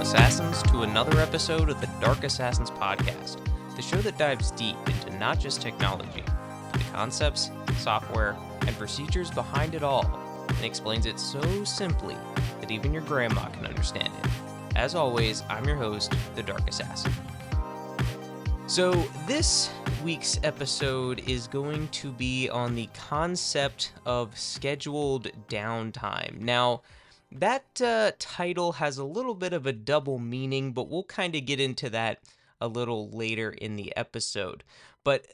Assassins, to another episode of the Dark Assassins podcast, the show that dives deep into not just technology, but the concepts, software, and procedures behind it all, and explains it so simply that even your grandma can understand it. As always, I'm your host, the Dark Assassin. So this week's episode is going to be on the concept of scheduled downtime. Now, that title has a little bit of a double meaning, but we'll kind of get into that a little later in the episode. But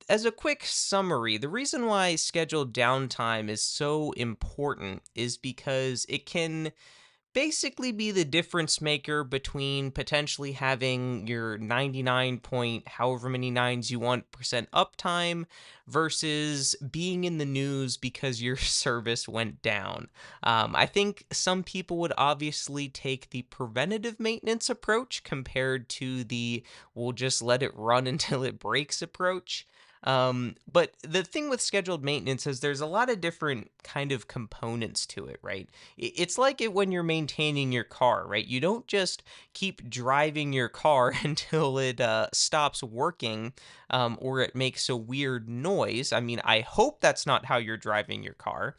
as a quick summary, the reason why scheduled downtime is so important is because it can basically be the difference maker between potentially having your 99 point however many nines you want percent uptime versus being in the news because your service went down. I think some people would obviously take the preventative maintenance approach compared to the we'll just let it run until it breaks approach. But the thing with scheduled maintenance is there's a lot of different kind of components to it, right? It's like it when you're maintaining your car, right? You don't just keep driving your car until it stops working or it makes a weird noise. I mean, I hope that's not how you're driving your car.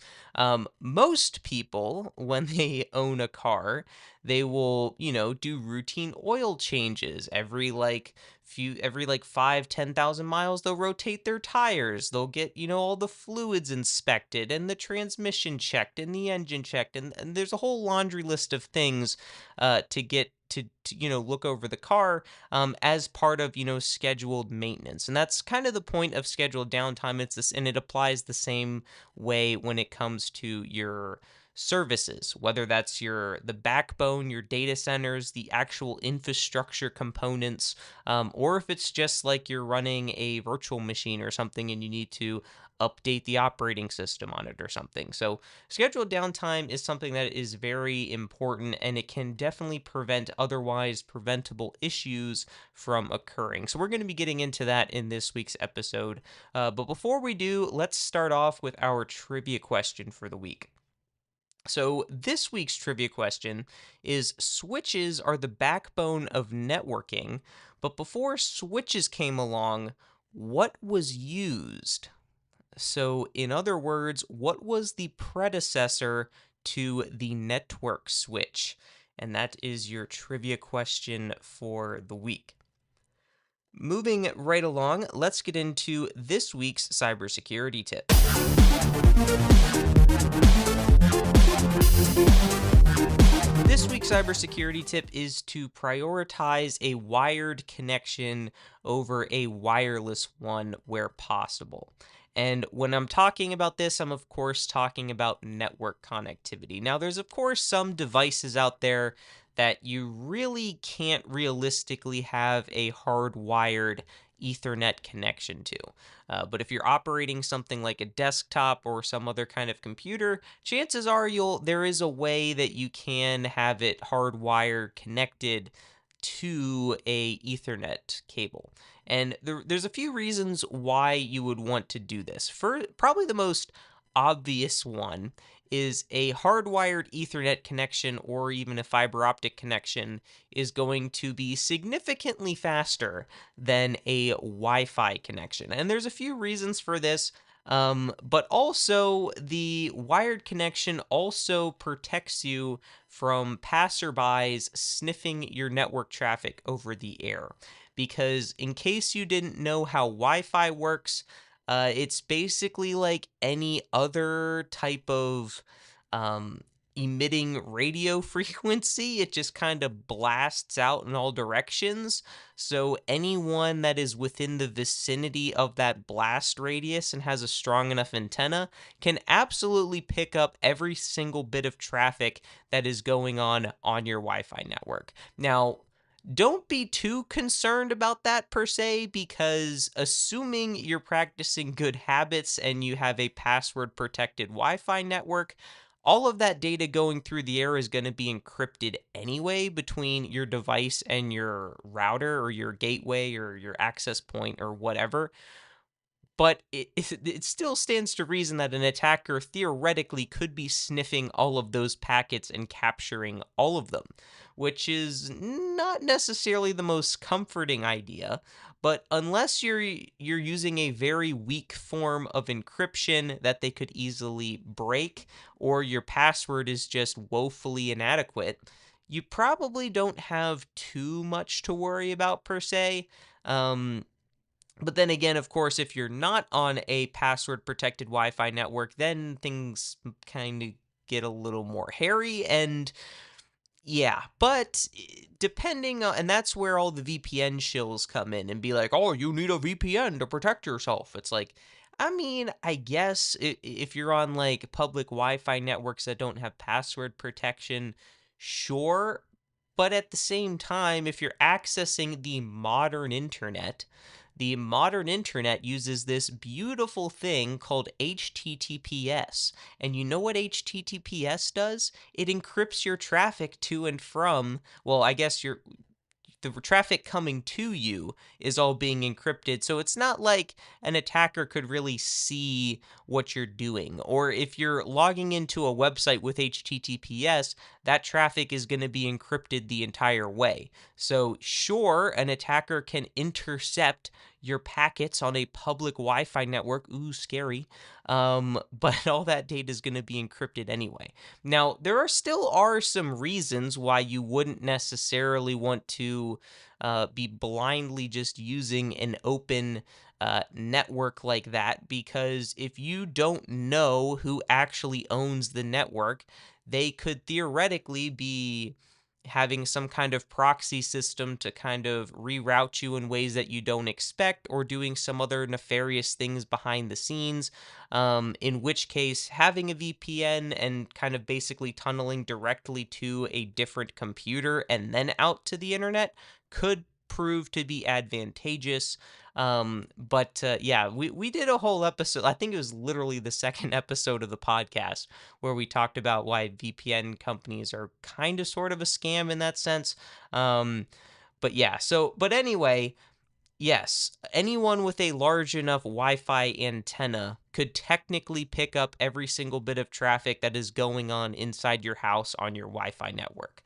Most people, when they own a car, they will, do routine oil changes every like 5-10,000 miles. They'll rotate their tires, they'll get all the fluids inspected and the transmission checked and the engine checked, and there's a whole laundry list of things to get to look over the car as part of scheduled maintenance. And that's kind of the point of scheduled downtime. It's this, and it applies the same way when it comes to your services, whether that's the backbone, your data centers, the actual infrastructure components, or if it's just like you're running a virtual machine or something and you need to update the operating system on it or something. So scheduled downtime is something that is very important, and it can definitely prevent otherwise preventable issues from occurring. So we're going to be getting into that in this week's episode. But before we do, let's start off with our trivia question for the week. So this week's trivia question is: switches are the backbone of networking, but before switches came along, what was used? So in other words, what was the predecessor to the network switch? And that is your trivia question for the week. Moving right along, let's get into this week's cybersecurity tip. This week's cybersecurity tip is to prioritize a wired connection over a wireless one where possible. And when I'm talking about this, I'm of course talking about network connectivity. Now, there's of course some devices out there that you really can't realistically have a hardwired Ethernet connection to. But if you're operating something like a desktop or some other kind of computer, chances are there is a way that you can have it hardwired connected to a Ethernet cable. And there's a few reasons why you would want to do this. Probably the most obvious one is a hardwired Ethernet connection or even a fiber optic connection is going to be significantly faster than a Wi-Fi connection. And there's a few reasons for this. But also the wired connection also protects you from passerbys sniffing your network traffic over the air. Because in case you didn't know how Wi-Fi works, it's basically like any other type of emitting radio frequency. It just kind of blasts out in all directions. So anyone that is within the vicinity of that blast radius and has a strong enough antenna can absolutely pick up every single bit of traffic that is going on your Wi-Fi network. Now, don't be too concerned about that per se, because assuming you're practicing good habits and you have a password protected Wi-Fi network, all of that data going through the air is going to be encrypted anyway between your device and your router or your gateway or your access point or whatever. But it still stands to reason that an attacker theoretically could be sniffing all of those packets and capturing all of them. which is not necessarily the most comforting idea. But unless you're using a very weak form of encryption that they could easily break, or your password is just woefully inadequate, you probably don't have too much to worry about per se. Um, but then again, of course, if you're not on a password protected Wi Fi network, then things kind of get a little more hairy. And yeah, but depending on, and that's where all the VPN shills come in and be like, oh, you need a VPN to protect yourself. It's like, I mean, I guess if you're on like public Wi Fi networks that don't have password protection, sure. But at the same time, if you're accessing the modern internet uses this beautiful thing called HTTPS. And you know what HTTPS does? It encrypts your traffic to and from, well, I guess the traffic coming to you is all being encrypted. So it's not like an attacker could really see what you're doing. Or if you're logging into a website with HTTPS, that traffic is going to be encrypted the entire way. So, sure, an attacker can intercept your packets on a public Wi Fi network. Ooh, scary. But all that data is going to be encrypted anyway. Now, there are some reasons why you wouldn't necessarily want to be blindly just using an open network like that, because if you don't know who actually owns the network, they could theoretically be having some kind of proxy system to kind of reroute you in ways that you don't expect, or doing some other nefarious things behind the scenes. In which case, having a VPN and kind of basically tunneling directly to a different computer and then out to the internet could prove to be advantageous. But yeah, we did a whole episode. I think it was literally the second episode of the podcast where we talked about why VPN companies are kind of sort of a scam in that sense. But yeah, but anyway, yes, anyone with a large enough Wi Fi antenna could technically pick up every single bit of traffic that is going on inside your house on your Wi Fi network.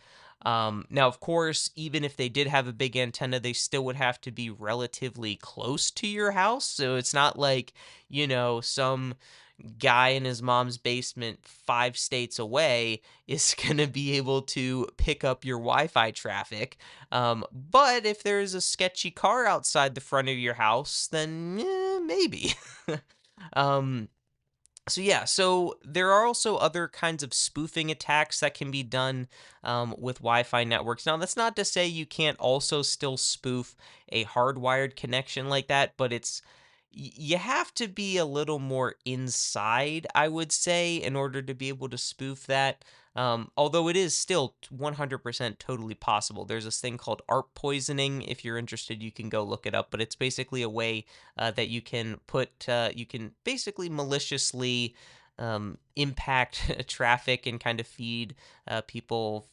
Now, of course, even if they did have a big antenna, they still would have to be relatively close to your house. So it's not like, some guy in his mom's basement 5 states away is going to be able to pick up your Wi-Fi traffic. But if there's a sketchy car outside the front of your house, then maybe. um, so yeah, so there are also other kinds of spoofing attacks that can be done with Wi-Fi networks. Now, that's not to say you can't also still spoof a hardwired connection like that, but you have to be a little more inside, I would say, in order to be able to spoof that. Although it is still 100% totally possible. There's this thing called ARP poisoning. If you're interested, you can go look it up. But it's basically a way that you can basically maliciously impact traffic and kind of feed people.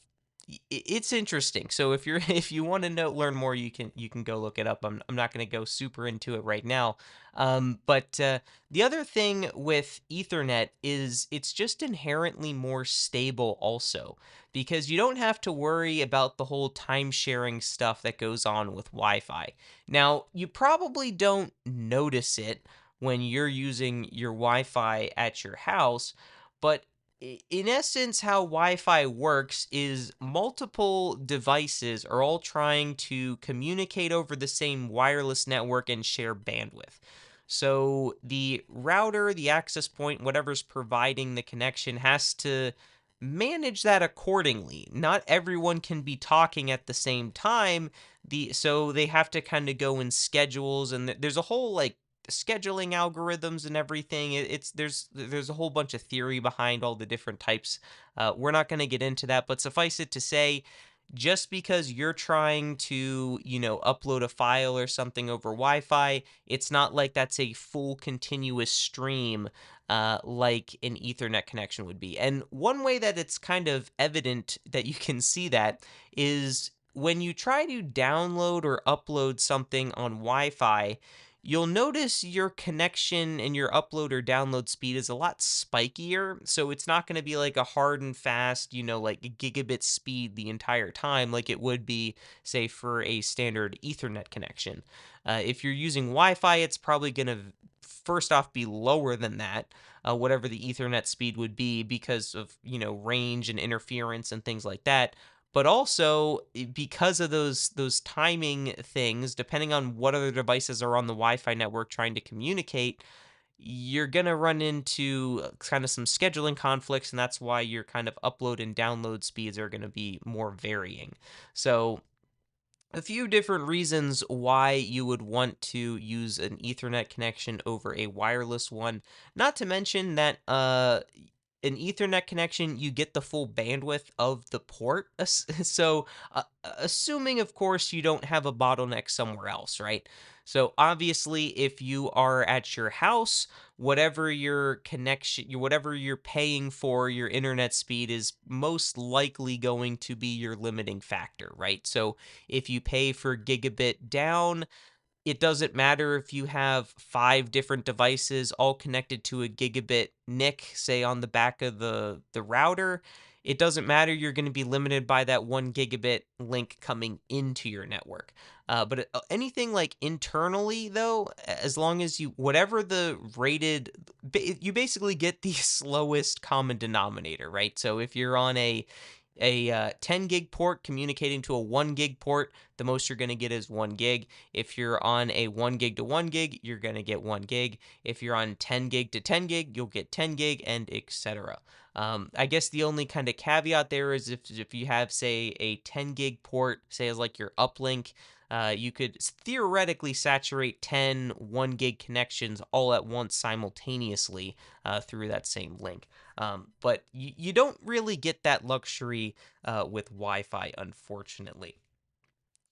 It's interesting. So if you're if you want to learn more, you can go look it up. I'm not going to go super into it right now. But the other thing with Ethernet is it's just inherently more stable also, because you don't have to worry about the whole time sharing stuff that goes on with Wi-Fi. Now, you probably don't notice it when you're using your Wi-Fi at your house, but in essence, how Wi-Fi works is multiple devices are all trying to communicate over the same wireless network and share bandwidth. So the router, the access point, whatever's providing the connection has to manage that accordingly. Not everyone can be talking at the same time. So they have to kind of go in schedules, and there's a whole like scheduling algorithms and everything. There's a whole bunch of theory behind all the different types. We're not going to get into that, but suffice it to say, just because you're trying to, upload a file or something over Wi-Fi, it's not like that's a full continuous stream like an Ethernet connection would be. And one way that it's kind of evident that you can see that is when you try to download or upload something on Wi-Fi, you'll notice your connection and your upload or download speed is a lot spikier. So it's not going to be like a hard and fast, like a gigabit speed the entire time, like it would be, say, for a standard Ethernet connection. If you're using Wi Fi, it's probably going to first off be lower than that. Whatever the Ethernet speed would be because of range and interference and things like that, but also because of those timing things, depending on what other devices are on the Wi-Fi network trying to communicate, you're going to run into kind of some scheduling conflicts, and that's why your kind of upload and download speeds are going to be more varying. So a few different reasons why you would want to use an Ethernet connection over a wireless one. Not to mention that an Ethernet connection, you get the full bandwidth of the port. So, assuming, of course, you don't have a bottleneck somewhere else, right? So, obviously, if you are at your house, whatever your connection, whatever you're paying for, your internet speed is most likely going to be your limiting factor, right? So, if you pay for gigabit down, it doesn't matter if you have 5 different devices all connected to a gigabit NIC, say on the back of the router. It doesn't matter. You're going to be limited by that 1 gigabit link coming into your network. But anything like internally, though, as long as whatever the rated, you basically get the slowest common denominator, right? So if you're on a 10 gig port communicating to a 1 gig port, the most you're going to get is 1 gig. If you're on a 1 gig to 1 gig, you're going to get 1 gig. If you're on 10 gig to 10 gig, you'll get 10 gig, and etc. I guess the only kind of caveat there is if you have, say, a 10 gig port, say as like your uplink, you could theoretically saturate 10 1 gig connections all at once simultaneously through that same link. But you don't really get that luxury with Wi-Fi, unfortunately.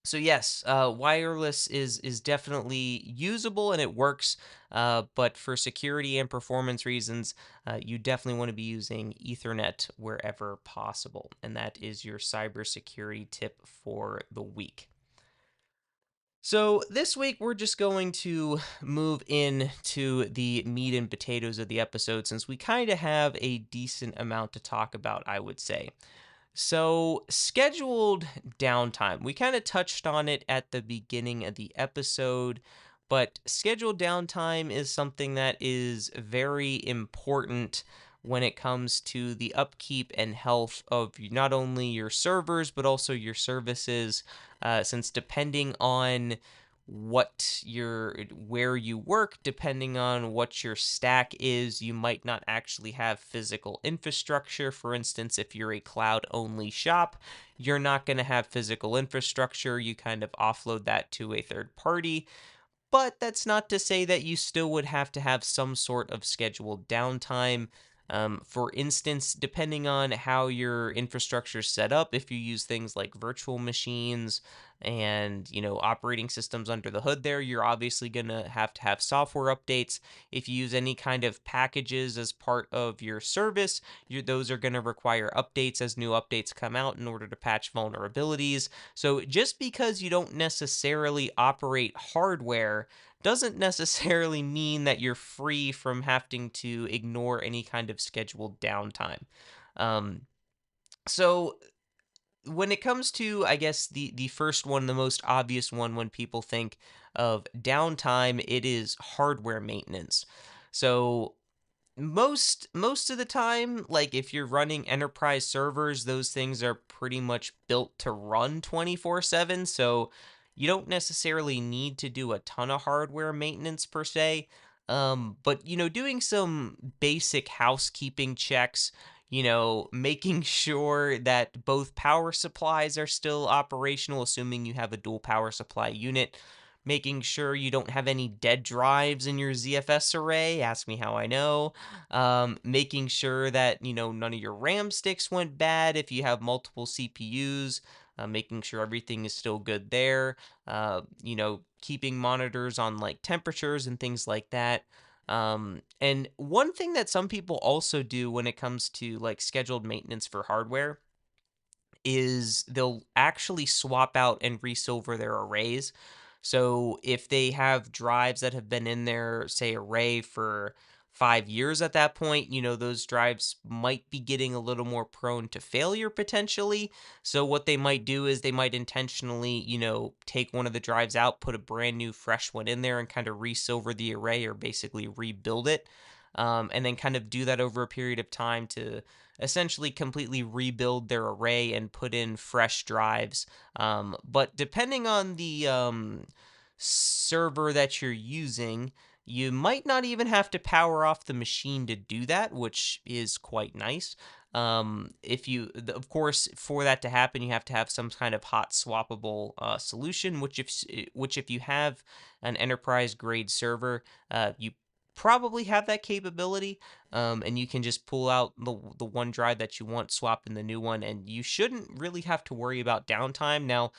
So yes, wireless is definitely usable and it works, but for security and performance reasons, you definitely want to be using Ethernet wherever possible, and that is your cybersecurity tip for the week. So this week we're just going to move into the meat and potatoes of the episode since we kind of have a decent amount to talk about, I would say. So, scheduled downtime. We kind of touched on it at the beginning of the episode, but scheduled downtime is something that is very important when it comes to the upkeep and health of not only your servers, but also your services, since depending on where you work, depending on what your stack is, you might not actually have physical infrastructure. For instance, if you're a cloud only shop, you're not going to have physical infrastructure. You kind of offload that to a third party, but that's not to say that you still would have to have some sort of scheduled downtime. For instance, depending on how your infrastructure is set up, if you use things like virtual machines and operating systems under the hood there, you're obviously going to have software updates. If you use any kind of packages as part of your service, those are going to require updates as new updates come out in order to patch vulnerabilities. So just because you don't necessarily operate hardware doesn't necessarily mean that you're free from having to ignore any kind of scheduled downtime. Um, so when it comes to, I guess, the first one, the most obvious one when people think of downtime, it is hardware maintenance. So most of the time, like if you're running enterprise servers, those things are pretty much built to run 24/7, so you don't necessarily need to do a ton of hardware maintenance per se. But doing some basic housekeeping checks, making sure that both power supplies are still operational, assuming you have a dual power supply unit, making sure you don't have any dead drives in your ZFS array. Ask me how I know. Making sure that none of your RAM sticks went bad if you have multiple CPUs. Making sure everything is still good there. Keeping monitors on like temperatures and things like that. And one thing that some people also do when it comes to like scheduled maintenance for hardware is they'll actually swap out and resilver their arrays. So if they have drives that have been in their, say, array for 5 years at that point, those drives might be getting a little more prone to failure potentially. So what they might do is they might intentionally, take one of the drives out, put a brand new fresh one in there and kind of resilver the array or basically rebuild it. And then kind of do that over a period of time to essentially completely rebuild their array and put in fresh drives. But depending on the server that you're using, you might not even have to power off the machine to do that, which is quite nice. If you, of course, for that to happen, you have to have some kind of hot swappable solution. Which if you have an enterprise grade server, you probably have that capability, and you can just pull out the one drive that you want, swap in the new one, and you shouldn't really have to worry about downtime. Now,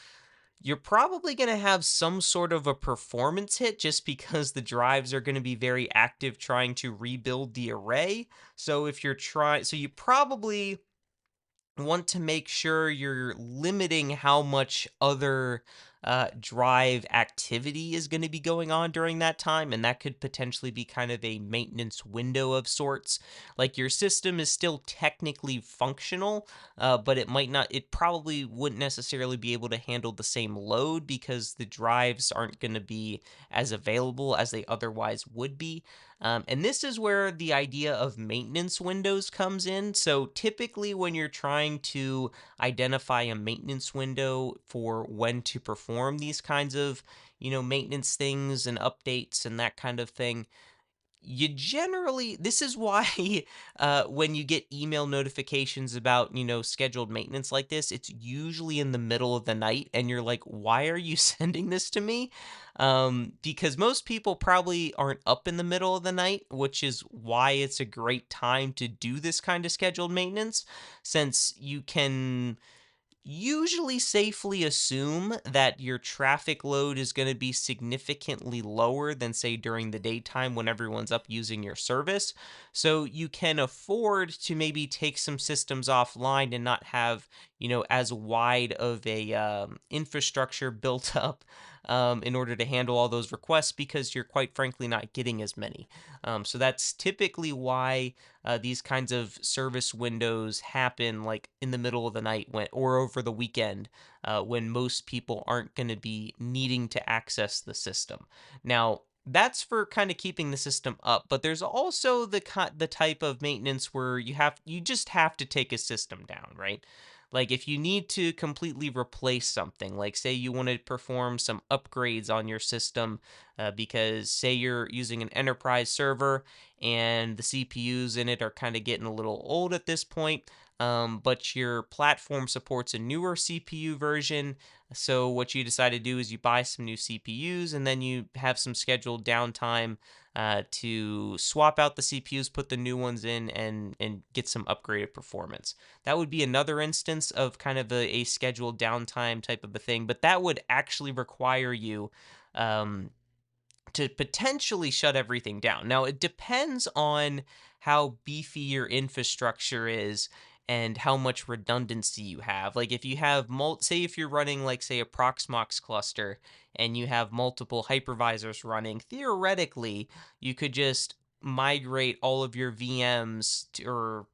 you're probably going to have some sort of a performance hit just because the drives are going to be very active trying to rebuild the array. So if you're trying, so you probably want to make sure you're limiting how much other drive activity is going to be going on during that time. And that could potentially be kind of a maintenance window of sorts. Like your system is still technically functional, but it probably wouldn't necessarily be able to handle the same load because the drives aren't going to be as available as they otherwise would be. And this is where the idea of maintenance windows comes in. So typically, when you're trying to identify a maintenance window for when to perform these kinds of, maintenance things and updates and that kind of thing, you generally, this is why when you get email notifications about scheduled maintenance like this, it's usually in the middle of the night and you're like, why are you sending this to me? Because most people probably aren't up in the middle of the night, which is why it's a great time to do this kind of scheduled maintenance, since you can usually safely assume that your traffic load is going to be significantly lower than, say, during the daytime when everyone's up using your service. So you can afford to maybe take some systems offline and not have, as wide of a infrastructure built up in order to handle all those requests because you're quite frankly not getting as many. So that's typically why these kinds of service windows happen like in the middle of the night or over the weekend when most people aren't going to be needing to access the system. Now, that's for kind of keeping the system up, but there's also the type of maintenance where you just have to take a system down, right? Like if you need to completely replace something, like say you want to perform some upgrades on your system because say you're using an enterprise server and the CPUs in it are kind of getting a little old at this point. But your platform supports a newer CPU version. So what you decide to do is you buy some new CPUs and then you have some scheduled downtime to swap out the CPUs, put the new ones in, and get some upgraded performance. That would be another instance of kind of a scheduled downtime type of a thing, but that would actually require you um, to potentially shut everything down. Now, it depends on how beefy your infrastructure is and how much redundancy you have. Like if you have say if you're running like say a Proxmox cluster and you have multiple hypervisors running, theoretically, you could just migrate all of your VMs or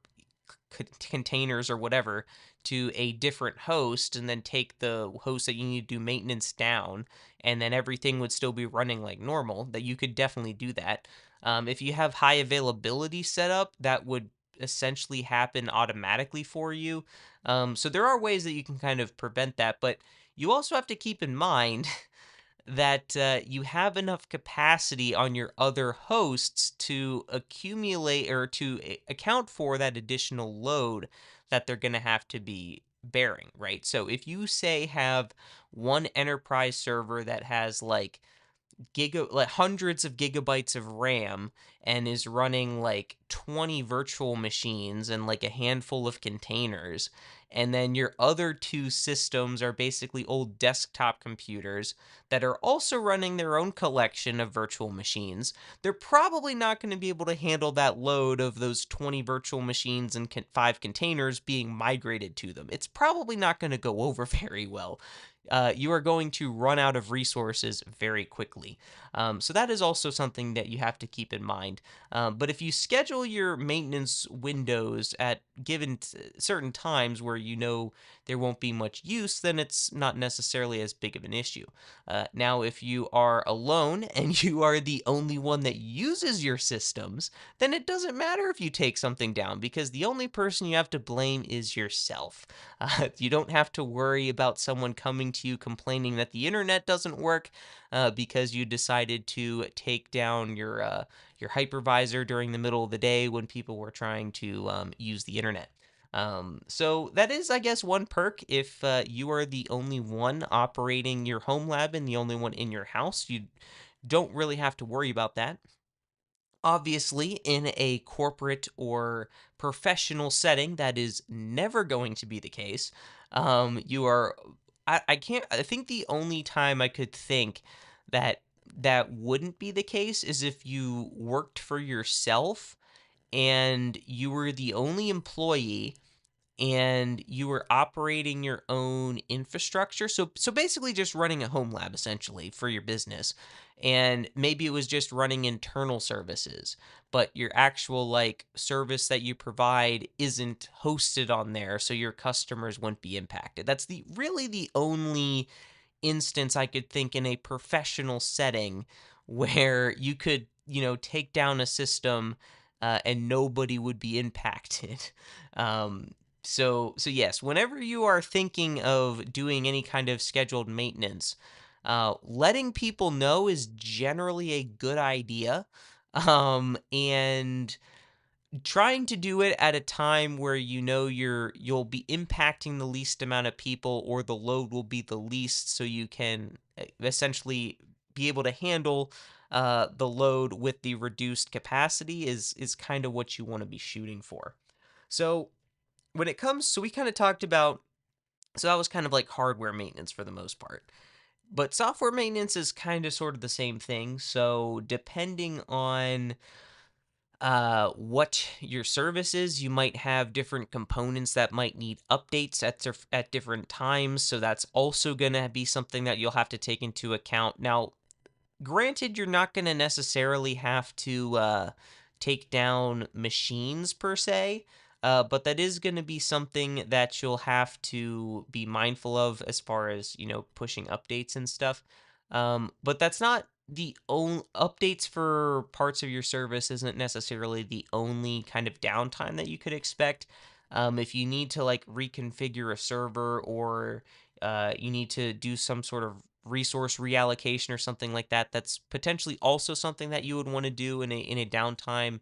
containers or whatever to a different host and then take the host that you need to do maintenance down, and then everything would still be running like normal. That you could definitely do that. If you have high availability set up, that would essentially happen automatically for you. So there are ways that you can kind of prevent that, but you also have to keep in mind that you have enough capacity on your other hosts to accumulate or to account for that additional load that they're going to have to be bearing, right? So if you say have one enterprise server that has like hundreds of gigabytes of RAM and is running like 20 virtual machines and like a handful of containers, And then your other two systems are basically old desktop computers that are also running their own collection of virtual machines. They're probably not going to be able to handle that load of those 20 virtual machines and 5 containers being migrated to them. It's probably not going to go over very well. You are going to run out of resources very quickly. So that is also something that you have to keep in mind. But if you schedule your maintenance windows at given certain times where you know there won't be much use, then it's not necessarily as big of an issue. Now, if you are alone and you are the only one that uses your systems, then it doesn't matter if you take something down because the only person you have to blame is yourself. You don't have to worry about someone coming to you complaining that the internet doesn't work because you decided to take down your hypervisor during the middle of the day when people were trying to use the internet. So that is, I guess, one perk. If you are the only one operating your home lab and the only one in your house, you don't really have to worry about that. Obviously, in a corporate or professional setting, that is never going to be the case. You are, I can't, I think the only time I could think that that wouldn't be the case is if you worked for yourself and you were the only employee and you were operating your own infrastructure. So basically just running a home lab essentially for your business. And maybe it was just running internal services, but your actual like service that you provide isn't hosted on there, so your customers wouldn't be impacted. That's the really the only instance I could think in a professional setting where you could, take down a system and nobody would be impacted. Um, so yes, whenever you are thinking of doing any kind of scheduled maintenance, letting people know is generally a good idea. And trying to do it at a time where you know you'll be impacting the least amount of people or the load will be the least, so you can essentially be able to handle the load with the reduced capacity is kind of what you want to be shooting for. So when it comes, so we kind of talked about, so that was kind of like hardware maintenance for the most part, but software maintenance is kind of sort of the same thing. So depending on what your service is, you might have different components that might need updates at different times, so that's also going to be something that you'll have to take into account. Now, granted, you're not going to necessarily have to take down machines per se, but that is going to be something that you'll have to be mindful of as far as, pushing updates and stuff. But that's not the only updates for parts of your service isn't necessarily the only kind of downtime that you could expect. If you need to like reconfigure a server or you need to do some sort of resource reallocation or something like that, that's potentially also something that you would want to do in a downtime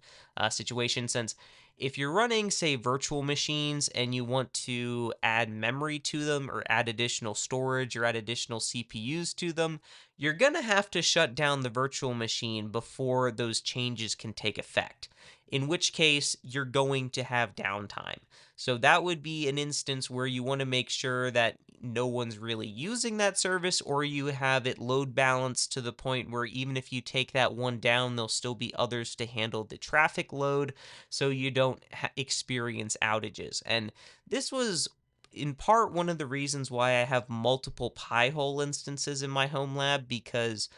situation. Since if you're running, say, virtual machines and you want to add memory to them or add additional storage or add additional CPUs to them, you're going to have to shut down the virtual machine before those changes can take effect, in which case you're going to have downtime. So that would be an instance where you want to make sure that no one's really using that service, or you have it load balanced to the point where even if you take that one down, there'll still be others to handle the traffic load so you don't experience outages. And this was in part one of the reasons why I have multiple Pi-hole instances in my home lab, because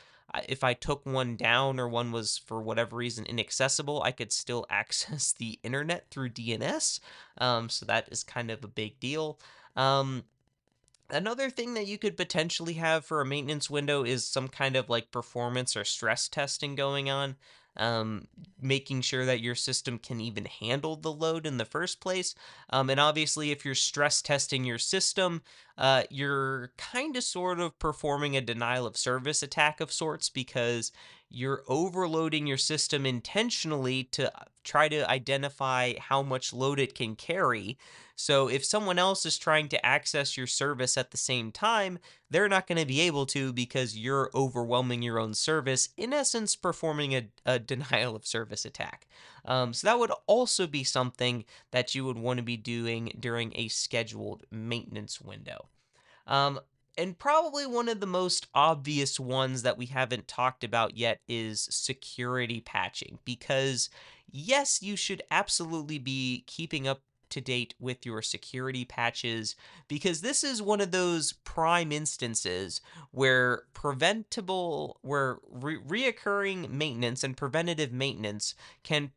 if I took one down or one was for whatever reason inaccessible, I could still access the internet through DNS. So that is kind of a big deal. Um, Another thing that you could potentially have for a maintenance window is some kind of like performance or stress testing going on, um, making sure that your system can even handle the load in the first place. And obviously, if you're stress testing your system, you're kind of sort of performing a denial of service attack of sorts, because you're overloading your system intentionally to try to identify how much load it can carry. So if someone else is trying to access your service at the same time, they're not going to be able to because you're overwhelming your own service, in essence, performing a denial of service attack. So that would also be something that you would want to be doing during a scheduled maintenance window. Um, and probably one of the most obvious ones that we haven't talked about yet is security patching. Because, yes, you should absolutely be keeping up to date with your security patches, because this is one of those prime instances where reoccurring maintenance and preventative maintenance can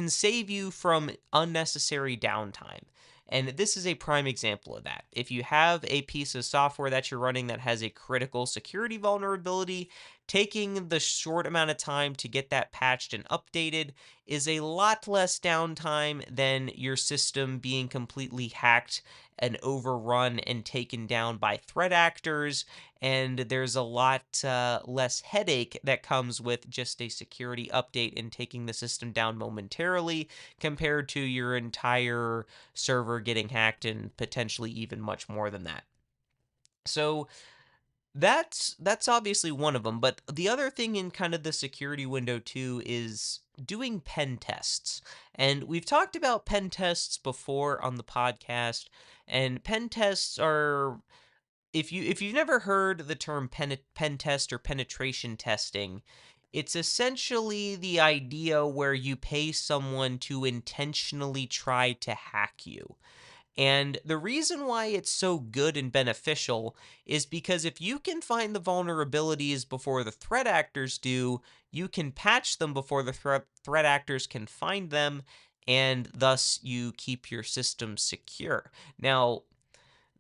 save you from unnecessary downtime. And this is a prime example of that. If you have a piece of software that you're running that has a critical security vulnerability, taking the short amount of time to get that patched and updated is a lot less downtime than your system being completely hacked and overrun and taken down by threat actors. And there's a lot less headache that comes with just a security update and taking the system down momentarily compared to your entire server getting hacked and potentially even much more than that. So that's obviously one of them, but the other thing in kind of the security window too is doing pen tests. And we've talked about pen tests before on the podcast, and pen tests are, if you've never heard the term pen test or penetration testing, it's essentially the idea where you pay someone to intentionally try to hack you. And the reason why it's so good and beneficial is because if you can find the vulnerabilities before the threat actors do, you can patch them before the threat actors can find them, and thus you keep your system secure. Now,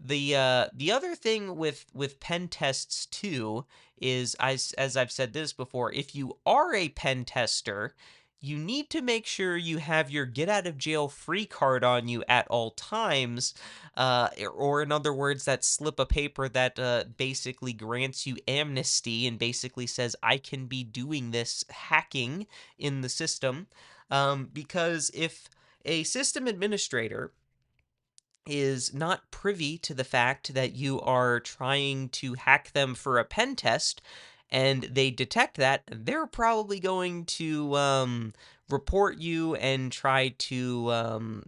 the other thing with pen tests too is, as I've said this before, if you are a pen tester, you need to make sure you have your get out of jail free card on you at all times, or in other words, that slip of paper that basically grants you amnesty and basically says I can be doing this hacking in the system, because if a system administrator is not privy to the fact that you are trying to hack them for a pen test and they detect that, they're probably going to report you and try to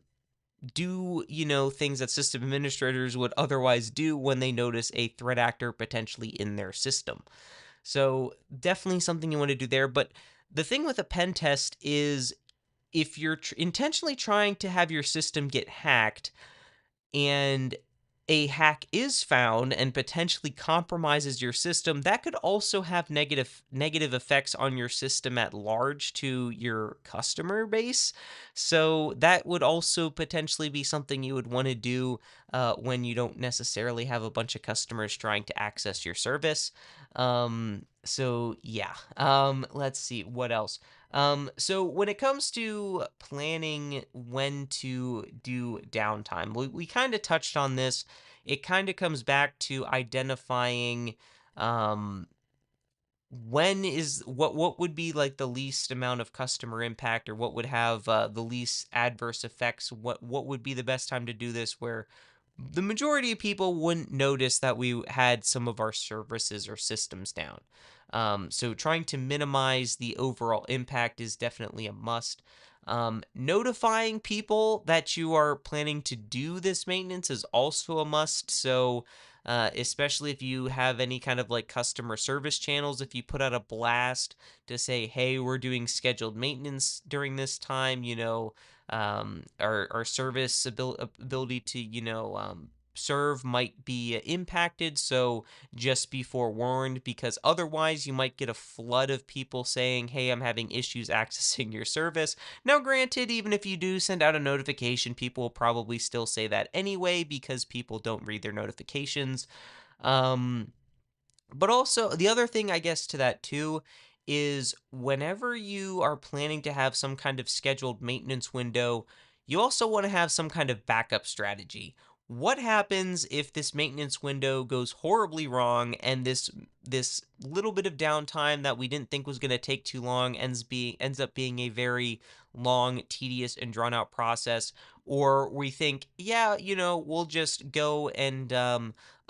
do, things that system administrators would otherwise do when they notice a threat actor potentially in their system. So, definitely something you want to do there. But the thing with a pen test is, if you're intentionally trying to have your system get hacked, and a hack is found and potentially compromises your system, that could also have negative effects on your system at large to your customer base. So that would also potentially be something you would want to do when you don't necessarily have a bunch of customers trying to access your service. So yeah. Let's see what else. So when it comes to planning when to do downtime, we kind of touched on this. It kind of comes back to identifying um, what would be like the least amount of customer impact, or what would have the least adverse effects. What would be the best time to do this, where the majority of people wouldn't notice that we had some of our services or systems down. So trying to minimize the overall impact is definitely a must. Notifying people that you are planning to do this maintenance is also a must. So, especially if you have any kind of like customer service channels, if you put out a blast to say, hey, we're doing scheduled maintenance during this time, our service ability to, serve might be impacted. So just be forewarned, because otherwise you might get a flood of people saying, hey, I'm having issues accessing your service. Now, granted, even if you do send out a notification, people will probably still say that anyway because people don't read their notifications. Um, but also, the other thing, I guess, to that too is whenever you are planning to have some kind of scheduled maintenance window, you also want to have some kind of backup strategy. What happens if this maintenance window goes horribly wrong and this this little bit of downtime that we didn't think was going to take too long ends up being a very long, tedious, and drawn out process. Or we think, yeah, we'll just go and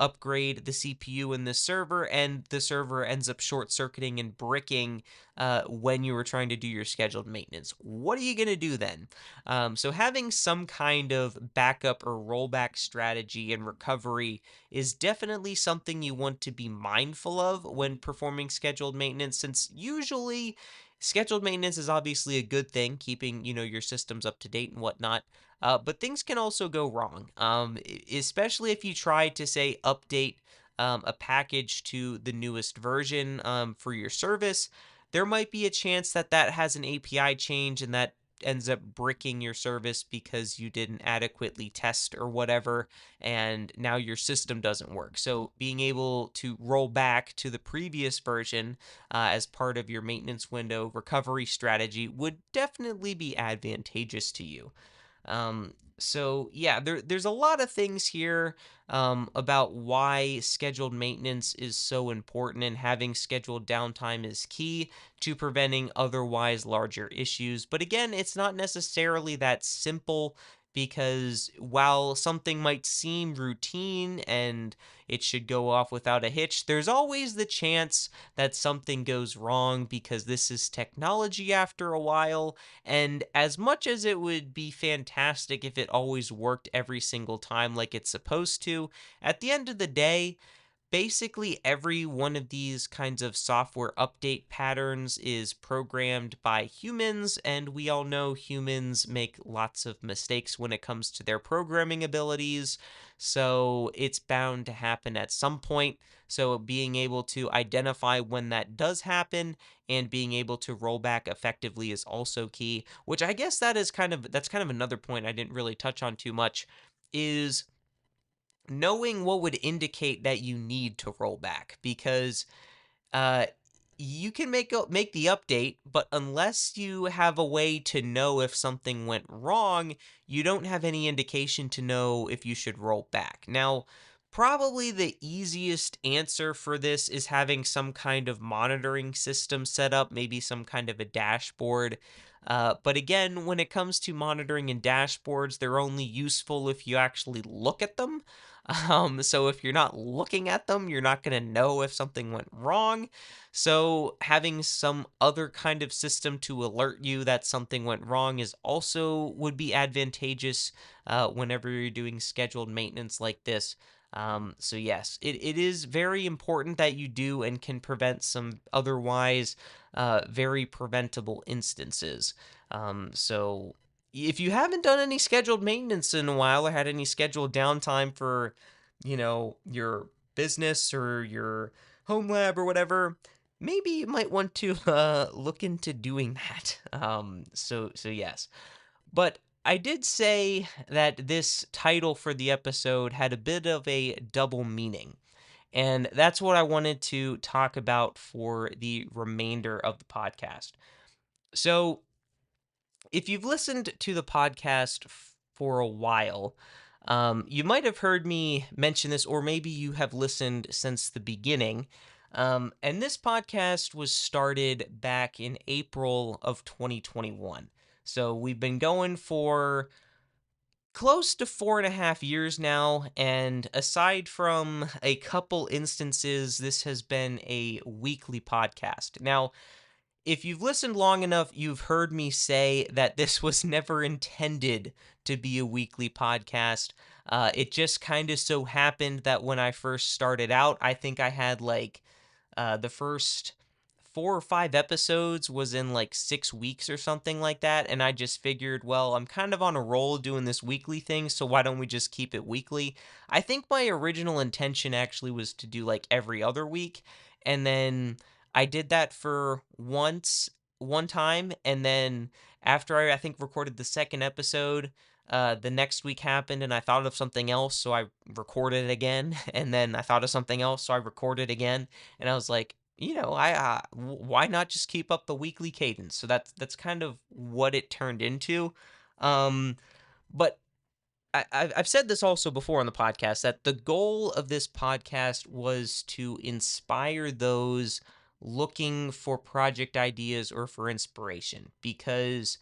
upgrade the CPU in the server, and the server ends up short circuiting and bricking when you were trying to do your scheduled maintenance. What are you going to do then? So having some kind of backup or rollback strategy and recovery is definitely something you want to be mindful of when performing scheduled maintenance, since usually scheduled maintenance is obviously a good thing, keeping your systems up to date and whatnot. But things can also go wrong, especially if you try to say update a package to the newest version for your service. There might be a chance that that has an API change and that ends up bricking your service because you didn't adequately test or whatever, and now your system doesn't work. So being able to roll back to the previous version as part of your maintenance window recovery strategy would definitely be advantageous to you. So yeah, there's a lot of things here about why scheduled maintenance is so important, and having scheduled downtime is key to preventing otherwise larger issues. But again, it's not necessarily that simple, because while something might seem routine and it should go off without a hitch, there's always the chance that something goes wrong, because this is technology after a while. And as much as it would be fantastic if it always worked every single time like it's supposed to, at the end of the day, basically every one of these kinds of software update patterns is programmed by humans, and we all know humans make lots of mistakes when it comes to their programming abilities. So it's bound to happen at some point. So being able to identify when that does happen and being able to roll back effectively is also key, which I guess that's kind of another point I didn't really touch on too much, is knowing what would indicate that you need to roll back, because uh you can make the update, but unless you have a way to know if something went wrong, you don't have any indication to know if you should roll back. Now, probably the easiest answer for this is having some kind of monitoring system set up, maybe some kind of a dashboard. But again, when it comes to monitoring and dashboards, they're only useful if you actually look at them. So if you're not looking at them, you're not going to know if something went wrong. So having some other kind of system to alert you that something went wrong is also would be advantageous whenever you're doing scheduled maintenance like this. So yes, it is very important that you do and can prevent some otherwise very preventable instances. So if you haven't done any scheduled maintenance in a while or had any scheduled downtime for, your business or your home lab or whatever, maybe you might want to look into doing that. So yes. But I did say that this title for the episode had a bit of a double meaning. And that's what I wanted to talk about for the remainder of the podcast. So, if you've listened to the podcast for a while, you might have heard me mention this, or maybe you have listened since the beginning. And this podcast was started back in April of 2021. So we've been going for close to 4.5 years now. And aside from a couple instances, this has been a weekly podcast. Now, if you've listened long enough, you've heard me say that this was never intended to be a weekly podcast. It just kind of so happened that when I first started out, I think I had like the first 4 or 5 episodes was in like 6 weeks or something like that. And I just figured, well, I'm kind of on a roll doing this weekly thing, so why don't we just keep it weekly? I think my original intention actually was to do like every other week. And then I did that for one time. And then after I think recorded the second episode, the next week happened and I thought of something else, so I recorded it again. And then I thought of something else, so I recorded again. And I was like, why not just keep up the weekly cadence? So that's kind of what it turned into. Um, but I've said this also before on the podcast that the goal of this podcast was to inspire those looking for project ideas or for inspiration. Because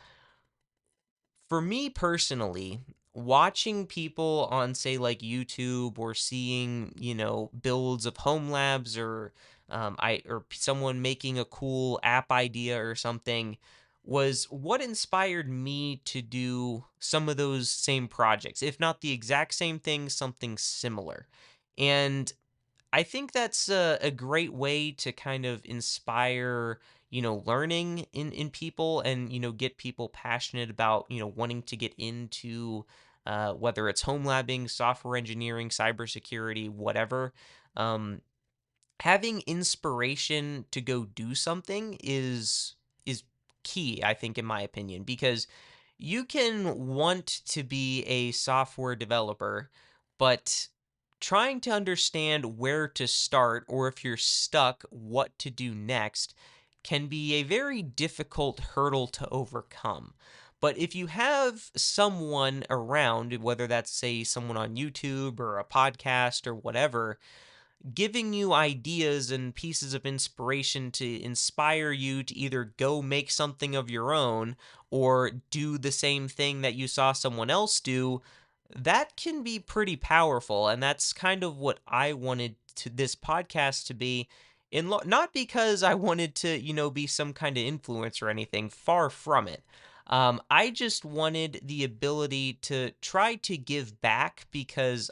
for me personally, watching people on, say, like YouTube, or seeing, builds of home labs, or someone making a cool app idea or something, was what inspired me to do some of those same projects, if not the exact same thing, something similar. And I think that's a great way to kind of inspire, learning in people, and, get people passionate about, wanting to get into, whether it's home labbing, software engineering, cybersecurity, whatever. Um, Having inspiration to go do something is key, I think, in my opinion, because you can want to be a software developer, but trying to understand where to start, or if you're stuck, what to do next, can be a very difficult hurdle to overcome. But if you have someone around, whether that's, say, someone on YouTube or a podcast or whatever, giving you ideas and pieces of inspiration to inspire you to either go make something of your own or do the same thing that you saw someone else do, that can be pretty powerful. And that's kind of what I wanted to this podcast to be. Not because I wanted to, be some kind of influence or anything, far from it. I just wanted the ability to try to give back, because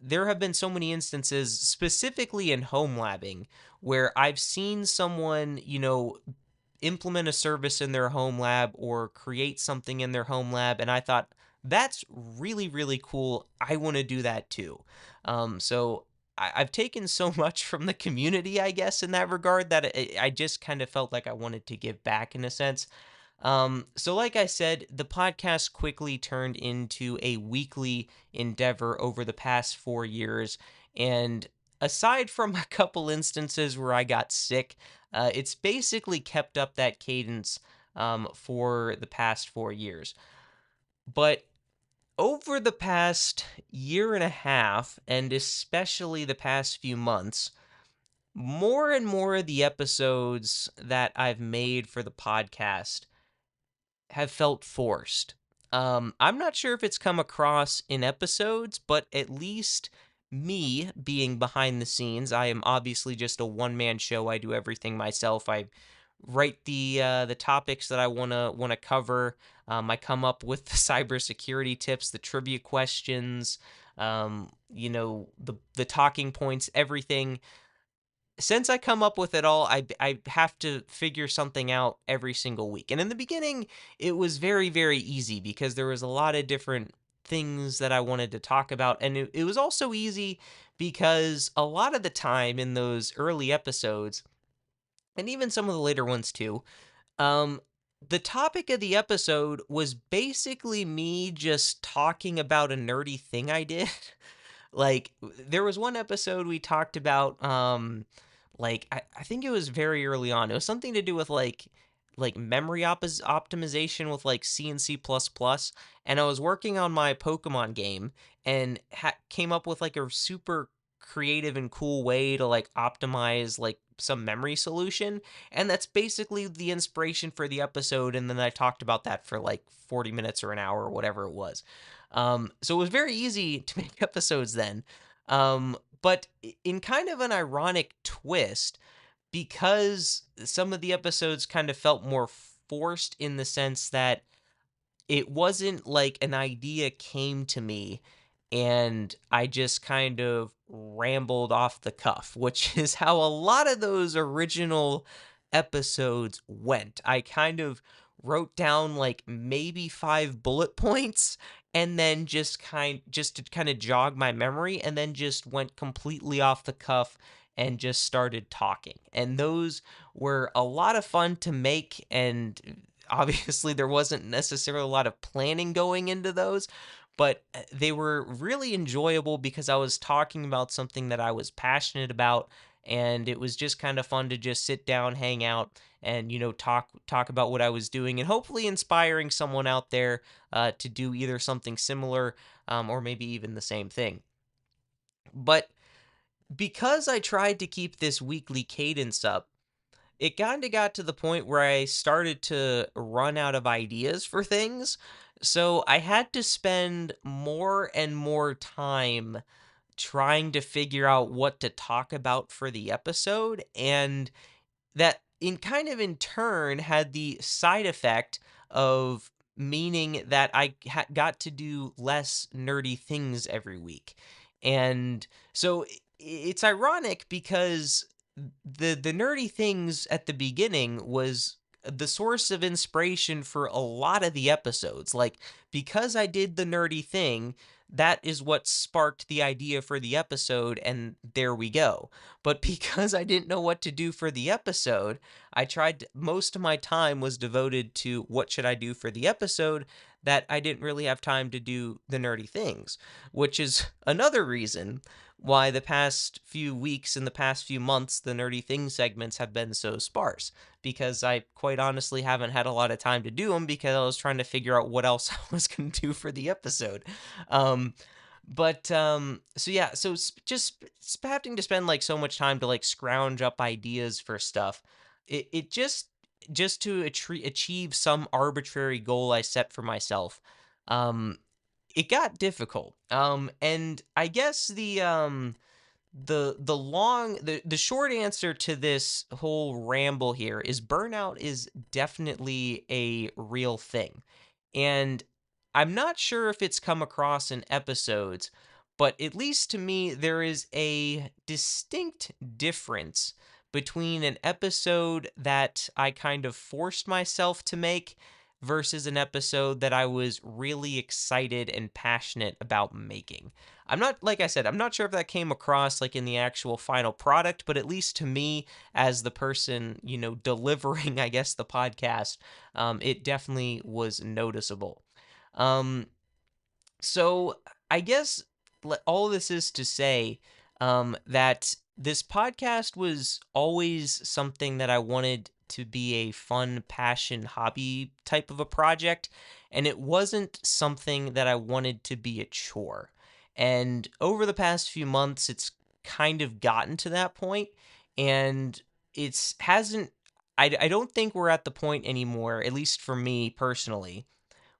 there have been so many instances, specifically in home labbing, where I've seen someone, implement a service in their home lab or create something in their home lab, and I thought, that's really, really cool. I want to do that too. I've taken so much from the community, I guess, in that regard, that I just kind of felt like I wanted to give back in a sense. So like I said, the podcast quickly turned into a weekly endeavor over the past 4 years. And aside from a couple instances where I got sick, it's basically kept up that cadence for the past 4 years. But over the past year and a half, and especially the past few months, more and more of the episodes that I've made for the podcast have felt forced. I'm not sure if it's come across in episodes, but at least me being behind the scenes, I am obviously just a one-man show. I do everything myself. I write the topics that I wanna cover. I come up with the cybersecurity tips, the trivia questions, the talking points, everything. Since I come up with it all, I have to figure something out every single week. And in the beginning, it was very, very easy, because there was a lot of different things that I wanted to talk about. And it was also easy because a lot of the time in those early episodes, and even some of the later ones too, um, the topic of the episode was basically me just talking about a nerdy thing I did. Like, there was one episode we talked about, I think it was very early on. It was something to do with like memory optimization with like C and C++. And I was working on my Pokemon game, and came up with like a super creative and cool way to like optimize like some memory solution. And that's basically the inspiration for the episode. And then I talked about that for like 40 minutes or an hour or whatever it was. So it was very easy to make episodes then. But in kind of an ironic twist, because some of the episodes kind of felt more forced, in the sense that it wasn't like an idea came to me and I just kind of rambled off the cuff, which is how a lot of those original episodes went. I kind of wrote down like maybe 5 bullet points, and then just to kind of jog my memory, and then just went completely off the cuff and just started talking. And those were a lot of fun to make, and obviously there wasn't necessarily a lot of planning going into those, but they were really enjoyable because I was talking about something that I was passionate about, and it was just kind of fun to just sit down, hang out, and talk about what I was doing, and hopefully inspiring someone out there to do either something similar, or maybe even the same thing. But because I tried to keep this weekly cadence up, it kind of got to the point where I started to run out of ideas for things. So I had to spend more and more time trying to figure out what to talk about for the episode. And that in turn had the side effect of meaning that I got to do less nerdy things every week. And so it's ironic because the nerdy things at the beginning was the source of inspiration for a lot of the episodes. Like, because I did the nerdy thing, that is what sparked the idea for the episode, and there we go. But because I didn't know what to do for the episode, most of my time was devoted to what should I do for the episode, that I didn't really have time to do the nerdy things, which is another reason why the past few weeks and the past few months, the nerdy things segments have been so sparse, because I quite honestly haven't had a lot of time to do them because I was trying to figure out what else I was going to do for the episode. Um, so yeah, so having to spend like so much time to like scrounge up ideas for stuff, it just to achieve some arbitrary goal I set for myself, um, it got difficult. And I guess the short answer to this whole ramble here is burnout is definitely a real thing. And I'm not sure if it's come across in episodes, but at least to me, there is a distinct difference between an episode that I kind of forced myself to make versus an episode that I was really excited and passionate about making. I'm not, like I said, I'm not sure if that came across like in the actual final product, but at least to me, as the person, delivering, I guess, the podcast, it definitely was noticeable. Um, so I guess all this is to say, that this podcast was always something that I wanted to be a fun, passion, hobby type of a project, and it wasn't something that I wanted to be a chore. And over the past few months, it's kind of gotten to that point, and it's hasn't. I don't think we're at the point anymore, at least for me personally,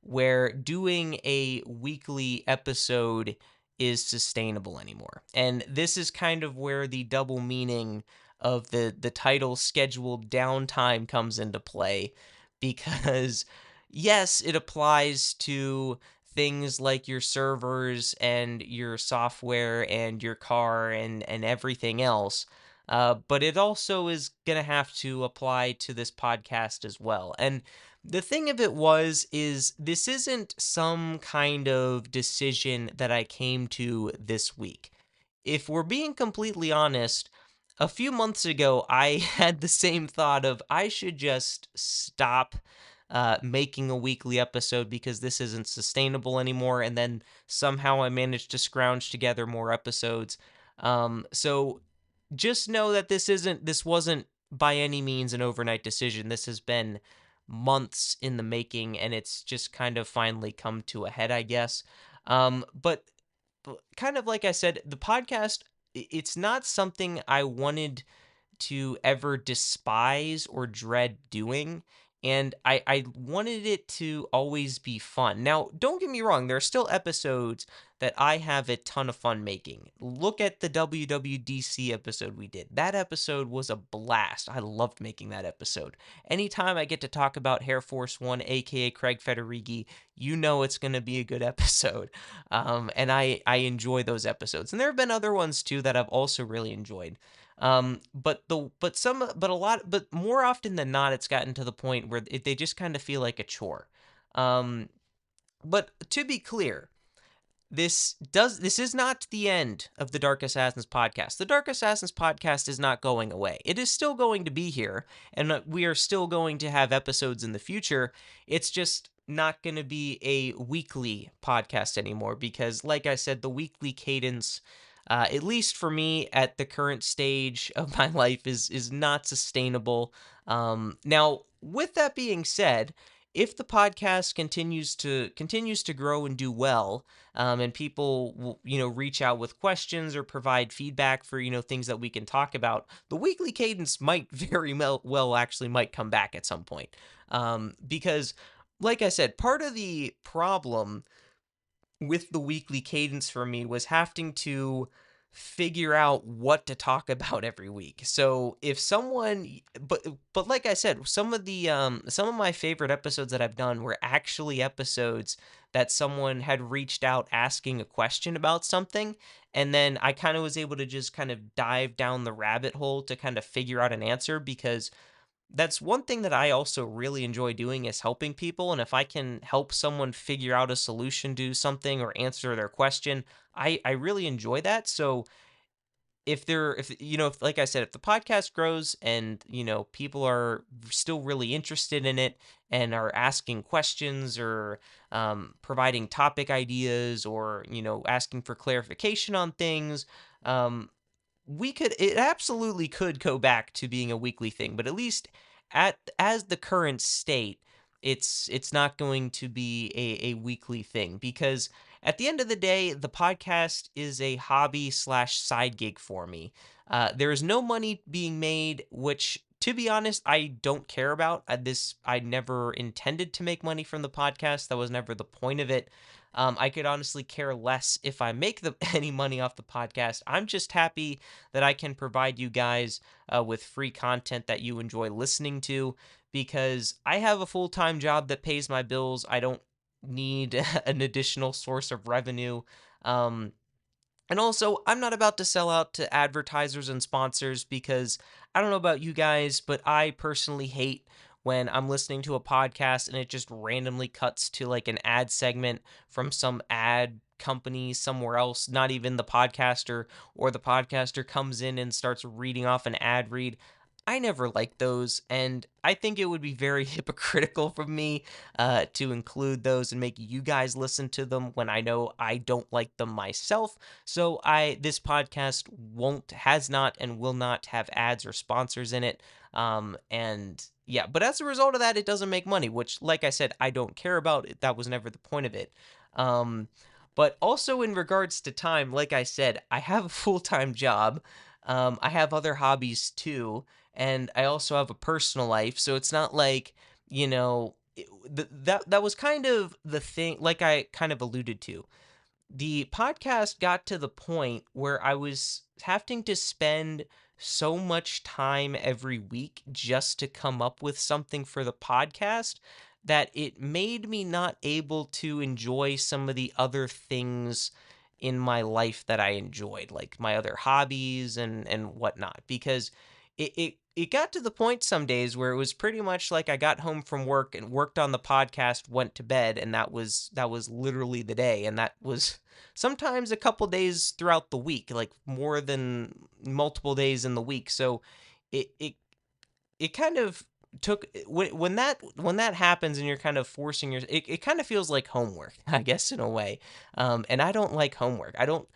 where doing a weekly episode is sustainable anymore. And this is kind of where the double meaning of the title scheduled downtime comes into play, because yes, it applies to things like your servers and your software and your car and everything else. But it also is going to have to apply to this podcast as well. And the thing of it is this isn't some kind of decision that I came to this week. If we're being completely honest, a few months ago, I had the same thought of I should just stop making a weekly episode because this isn't sustainable anymore. And then somehow I managed to scrounge together more episodes. So just know that this wasn't by any means an overnight decision. This has been months in the making, and it's just kind of finally come to a head, I guess. But kind of like I said, the podcast, it's not something I wanted to ever despise or dread doing. And I wanted it to always be fun. Now, don't get me wrong, there are still episodes that I have a ton of fun making. Look at the WWDC episode we did. That episode was a blast. I loved making that episode. Anytime I get to talk about Air Force One, aka Craig Federighi, you know it's going to be a good episode. And I enjoy those episodes. And there have been other ones too that I've also really enjoyed. But more often than not, it's gotten to the point where they just kind of feel like a chore. But to be clear, this is not the end of the Dark Assassins podcast. The Dark Assassins podcast is not going away. It is still going to be here, and we are still going to have episodes in the future. It's just not going to be a weekly podcast anymore because, like I said, the weekly cadence at least for me at the current stage of my life, is not sustainable. Now, with that being said, if the podcast continues to grow and do well, and people will, reach out with questions or provide feedback for things that we can talk about, the weekly cadence might very well actually might come back at some point. Because, like I said, part of the problem with the weekly cadence for me was having to figure out what to talk about every week. So if someone but like I said, some of my favorite episodes that I've done were actually episodes that someone had reached out asking a question about something, and then I kind of was able to just kind of dive down the rabbit hole to kind of figure out an answer, because that's one thing that I also really enjoy doing, is helping people. And if I can help someone figure out a solution to something or answer their question, I really enjoy that. So if like I said, if the podcast grows and people are still really interested in it and are asking questions, or providing topic ideas, or asking for clarification on things, um, it absolutely could go back to being a weekly thing, but at least at as the current state, it's not going to be a weekly thing, because at the end of the day, the podcast is a hobby slash side gig for me. There is no money being made, which, to be honest, I don't care about. I never intended to make money from the podcast. That was never the point of it. I could honestly care less if I make any money off the podcast. I'm just happy that I can provide you guys with free content that you enjoy listening to, because I have a full time job that pays my bills. I don't need an additional source of revenue. Um, and also, I'm not about to sell out to advertisers and sponsors, because I don't know about you guys, but I personally hate when I'm listening to a podcast and it just randomly cuts to like an ad segment from some ad company somewhere else, not even the podcaster, or the podcaster comes in and starts reading off an ad read. I never like those, and I think it would be very hypocritical for me to include those and make you guys listen to them when I know I don't like them myself. So this podcast won't, has not, and will not have ads or sponsors in it. And yeah, but as a result of that, it doesn't make money, which, like I said, I don't care about. That was never the point of it. Um, but also in regards to time, like I said, I have a full-time job. I have other hobbies too, and I also have a personal life. So it's not like, that was kind of the thing, like I kind of alluded to. The podcast got to the point where I was having to spend so much time every week just to come up with something for the podcast, that it made me not able to enjoy some of the other things in my life that I enjoyed, like my other hobbies and whatnot, because it got to the point some days where it was pretty much like I got home from work and worked on the podcast, went to bed, and that was literally the day. And that was sometimes a couple days throughout the week, like more than multiple days in the week. So it kind of took when that happens and you're kind of forcing it kind of feels like homework, I guess, in a way. And I don't like homework. I don't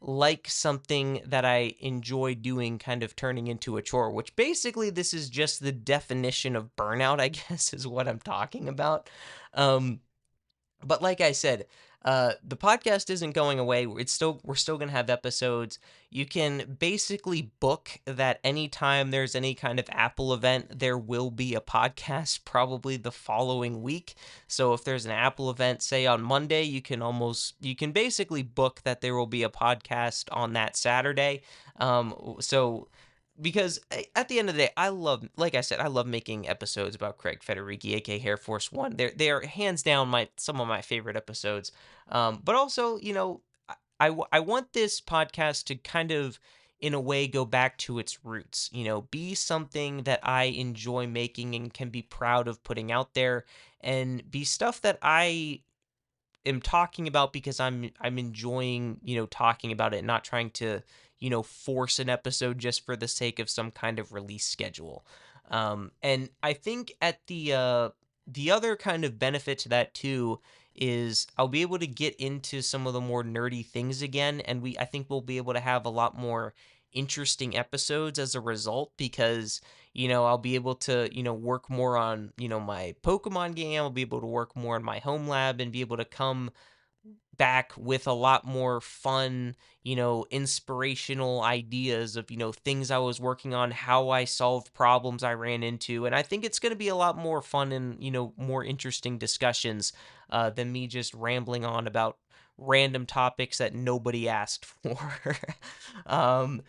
like something that I enjoy doing kind of turning into a chore, which basically this is just the definition of burnout, I guess, is what I'm talking about. um but like I said, the podcast isn't going away. We're still gonna have episodes. You can basically book that anytime there's any kind of Apple event, there will be a podcast probably the following week. So if there's an Apple event, say on Monday, you can basically book that there will be a podcast on that Saturday. So because at the end of the day, like I said, I love making episodes about Craig Federighi, aka Air Force One. They're hands down some of my favorite episodes. But also, I want this podcast to kind of, in a way, go back to its roots. Be something that I enjoy making and can be proud of putting out there, and be stuff that I am talking about because I'm enjoying, talking about it, not trying to, force an episode just for the sake of some kind of release schedule. And I think the other kind of benefit to that too is I'll be able to get into some of the more nerdy things again, and I think we'll be able to have a lot more interesting episodes as a result because I'll be able to work more on my Pokemon game. I'll be able to work more on my home lab and be able to come back with a lot more fun, inspirational ideas of, things I was working on, how I solved problems I ran into. And I think it's going to be a lot more fun and, more interesting discussions than me just rambling on about random topics that nobody asked for. um,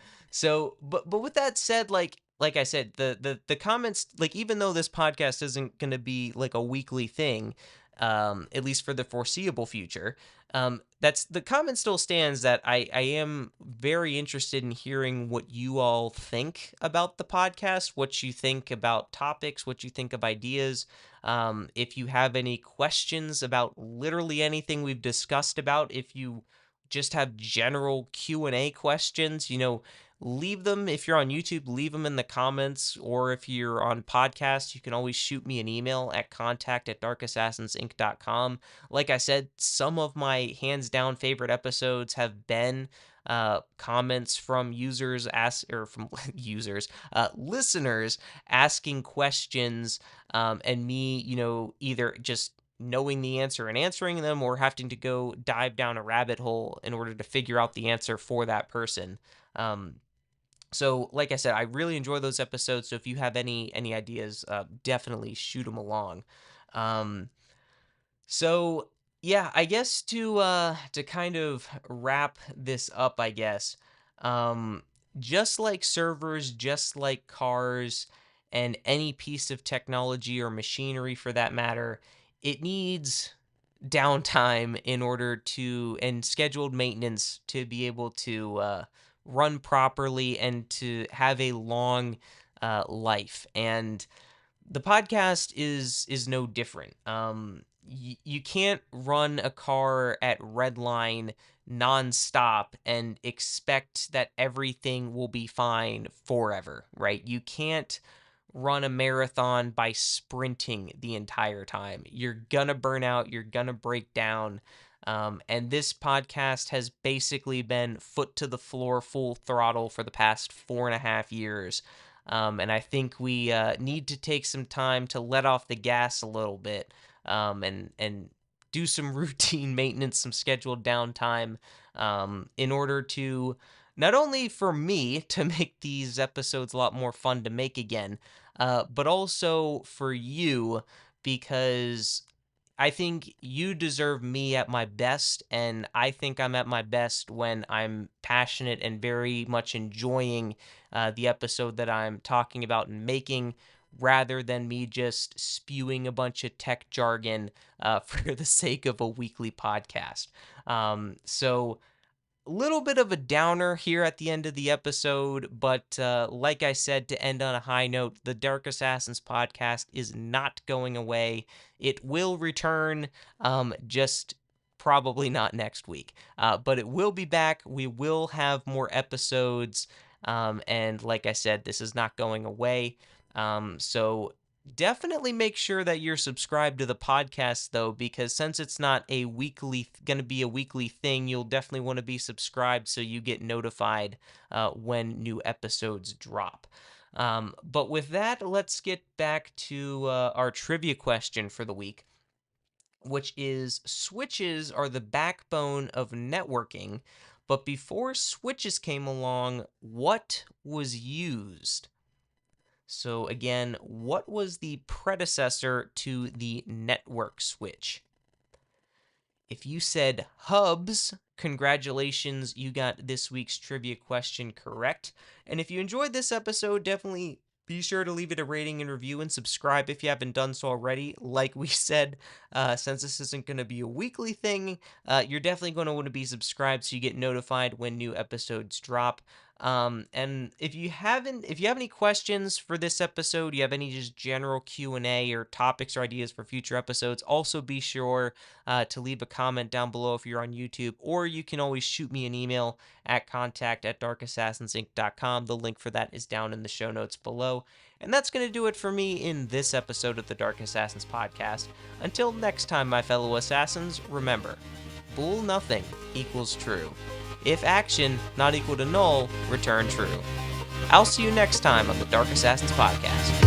but with that said, like I said, the comments, like, even though this podcast isn't going to be like a weekly thing, at least for the foreseeable future, that's the comment still stands that I am very interested in hearing what you all think about the podcast, what you think about topics, what you think of ideas. If you have any questions about literally anything we've discussed about, if you just have general Q&A questions, leave them. If you're on YouTube, leave them in the comments, or if you're on podcast, you can always shoot me an email at contact@darkassassins.inc.com. Like I said, some of my hands down favorite episodes have been comments from users or from users, listeners asking questions, and me, either just knowing the answer and answering them, or having to go dive down a rabbit hole in order to figure out the answer for that person. So, like I said, I really enjoy those episodes. So if you have any ideas, definitely shoot them along. Um, so yeah, I guess to kind of wrap this up, I guess, um, just like servers, just like cars, and any piece of technology or machinery for that matter, it needs downtime in order to and scheduled maintenance to be able to run properly and to have a long life. And the podcast is no different. You can't run a car at red line nonstop and expect that everything will be fine forever, right? You can't run a marathon by sprinting the entire time. You're gonna burn out, you're gonna break down. And this podcast has basically been foot to the floor, full throttle for the past 4.5 years. And I think we need to take some time to let off the gas a little bit, and do some routine maintenance, some scheduled downtime, in order to not only for me to make these episodes a lot more fun to make again, but also for you, because I think you deserve me at my best, and I think I'm at my best when I'm passionate and very much enjoying the episode that I'm talking about and making, rather than me just spewing a bunch of tech jargon for the sake of a weekly podcast. So little bit of a downer here at the end of the episode, but like I said, to end on a high note, the Dark Assassins podcast is not going away. It will return, just probably not next week, but it will be back. We will have more episodes, and like I said, this is not going away. So definitely make sure that you're subscribed to the podcast, though, because since it's not going to be a weekly thing, you'll definitely want to be subscribed so you get notified when new episodes drop. But with that, let's get back to our trivia question for the week, which is: switches are the backbone of networking, but before switches came along, what was used? So again, what was the predecessor to the network switch? If you said hubs, congratulations, you got this week's trivia question correct. And if you enjoyed this episode, definitely be sure to leave it a rating and review, and subscribe if you haven't done so already. Like we said, since this isn't going to be a weekly thing, you're definitely going to want to be subscribed so you get notified when new episodes drop. And if you have any questions for this episode, you have any just general Q&A or topics or ideas for future episodes, also be sure to leave a comment down below if you're on YouTube, or you can always shoot me an email at contact@darkassassinsinc.com. The link for that is down in the show notes below. And that's going to do it for me in this episode of the Dark Assassins podcast. Until next time, my fellow assassins, remember, bool nothing equals true. If action not equal to null, return true. I'll see you next time on the Dark Assassins podcast.